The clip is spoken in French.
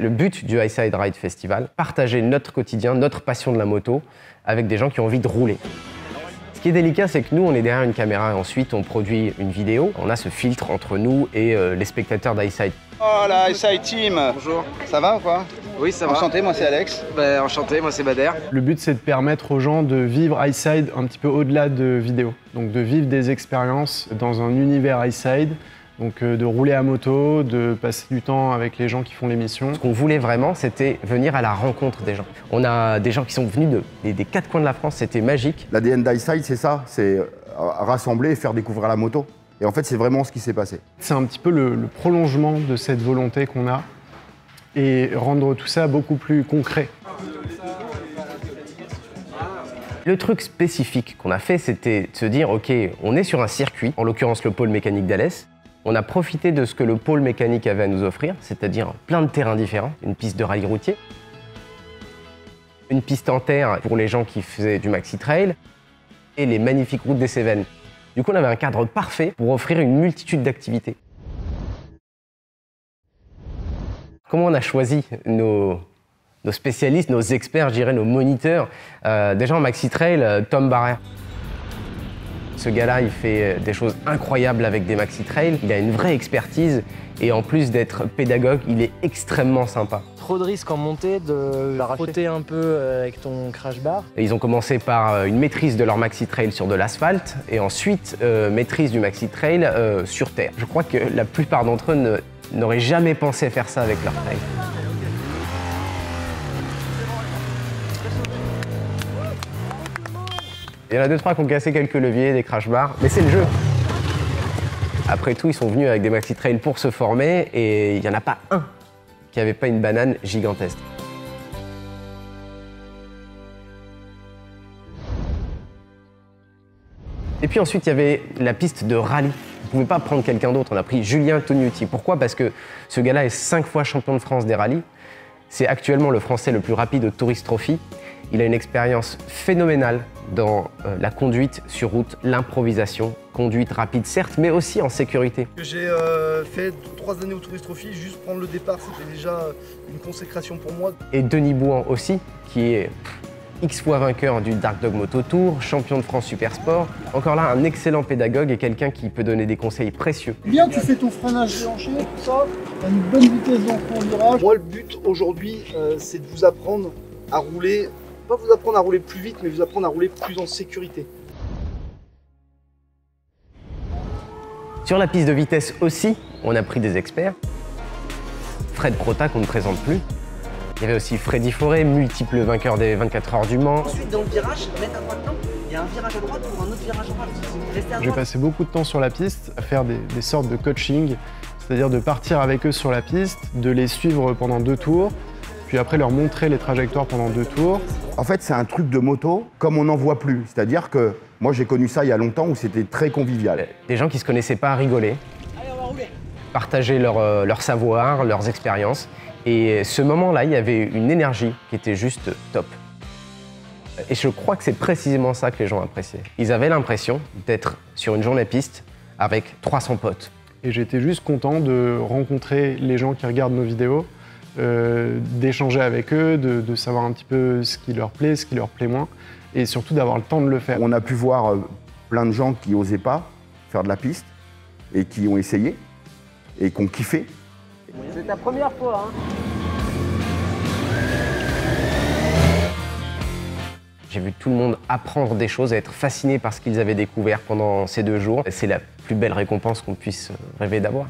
le but du High Side Ride Festival, partager notre quotidien, notre passion de la moto avec des gens qui ont envie de rouler. Ce qui est délicat, c'est que nous, on est derrière une caméra et ensuite on produit une vidéo. On a ce filtre entre nous et les spectateurs d'High Side. Oh la High Side Team. Bonjour. Ça va ou quoi? Oui, ça va. Enchanté, moi c'est Alex. Enchanté, moi c'est Bader. Le but, c'est de permettre aux gens de vivre High Side un petit peu au-delà de vidéo. Donc de vivre des expériences dans un univers High Side. Donc de rouler à moto, de passer du temps avec les gens qui font l'émission. Ce qu'on voulait vraiment, c'était venir à la rencontre des gens. On a des gens qui sont venus des quatre coins de la France, c'était magique. L'ADN d'High Side, c'est ça, c'est rassembler et faire découvrir la moto. Et en fait, c'est vraiment ce qui s'est passé. C'est un petit peu le prolongement de cette volonté qu'on a et rendre tout ça beaucoup plus concret. Le truc spécifique qu'on a fait, c'était de se dire, ok, on est sur un circuit, en l'occurrence le pôle mécanique d'Alès. On a profité de ce que le pôle mécanique avait à nous offrir, c'est-à-dire plein de terrains différents, une piste de rallye routier, une piste en terre pour les gens qui faisaient du maxi trail et les magnifiques routes des Cévennes. Du coup, on avait un cadre parfait pour offrir une multitude d'activités. Comment on a choisi nos spécialistes, nos experts, je dirais, nos moniteurs? Déjà en maxi trail, Tom Barrère. Ce gars-là, il fait des choses incroyables avec des maxi trails. Il a une vraie expertise et en plus d'être pédagogue, il est extrêmement sympa. Trop de risques en montée, de frotter un peu avec ton crash bar. Et ils ont commencé par une maîtrise de leur maxi trail sur de l'asphalte et ensuite maîtrise du maxi trail sur terre. Je crois que la plupart d'entre eux n'auraient jamais pensé faire ça avec leur trail. Il y en a 2-3 qui ont cassé quelques leviers, des crash bars, mais c'est le jeu. Après tout, ils sont venus avec des maxi trails pour se former et il n'y en a pas un qui n'avait pas une banane gigantesque. Et puis ensuite, il y avait la piste de rallye. On ne pouvait pas prendre quelqu'un d'autre, on a pris Julien Tognuti. Pourquoi? Parce que ce gars-là est 5 fois champion de France des rallyes. C'est actuellement le Français le plus rapide au Tourist Trophy. Il a une expérience phénoménale dans la conduite sur route, l'improvisation, conduite rapide certes, mais aussi en sécurité. J'ai fait 3 années au Tourist Trophy, juste prendre le départ, c'était déjà une consécration pour moi. Et Denis Bouhan aussi, qui est X fois vainqueur du Dark Dog Moto Tour, champion de France Super Sport. Encore là, un excellent pédagogue et quelqu'un qui peut donner des conseils précieux. Bien, tu fais ton freinage déhanché, tout ça, t'as une bonne vitesse d'entrée en virage. Moi, le but aujourd'hui, c'est de vous apprendre à rouler. Pas vous apprendre à rouler plus vite, mais vous apprendre à rouler plus en sécurité. Sur la piste de vitesse aussi, on a pris des experts. Fred Crota, qu'on ne présente plus. Il y avait aussi Freddy Forêt, multiple vainqueur des 24 heures du Mans. Ensuite, dans le virage, mettre à droite, non, il y a un virage à droite ou un autre virage à droite. Restez à droite. J'ai passé beaucoup de temps sur la piste à faire des sortes de coaching, c'est-à-dire de partir avec eux sur la piste, de les suivre pendant 2 tours, puis après leur montrer les trajectoires pendant 2 tours. En fait, c'est un truc de moto comme on n'en voit plus. C'est-à-dire que moi, j'ai connu ça il y a longtemps où c'était très convivial. Des gens qui ne se connaissaient pas rigoler, partager leur savoir, leurs expériences. Et ce moment-là, il y avait une énergie qui était juste top. Et je crois que c'est précisément ça que les gens appréciaient. Ils avaient l'impression d'être sur une journée piste avec 300 potes. Et j'étais juste content de rencontrer les gens qui regardent nos vidéos, d'échanger avec eux, de savoir un petit peu ce qui leur plaît, ce qui leur plaît moins, et surtout d'avoir le temps de le faire. On a pu voir plein de gens qui n'osaient pas faire de la piste et qui ont essayé et qui ont kiffé. C'est ta première fois, hein? J'ai vu tout le monde apprendre des choses, être fasciné par ce qu'ils avaient découvert pendant ces 2 jours. C'est la plus belle récompense qu'on puisse rêver d'avoir.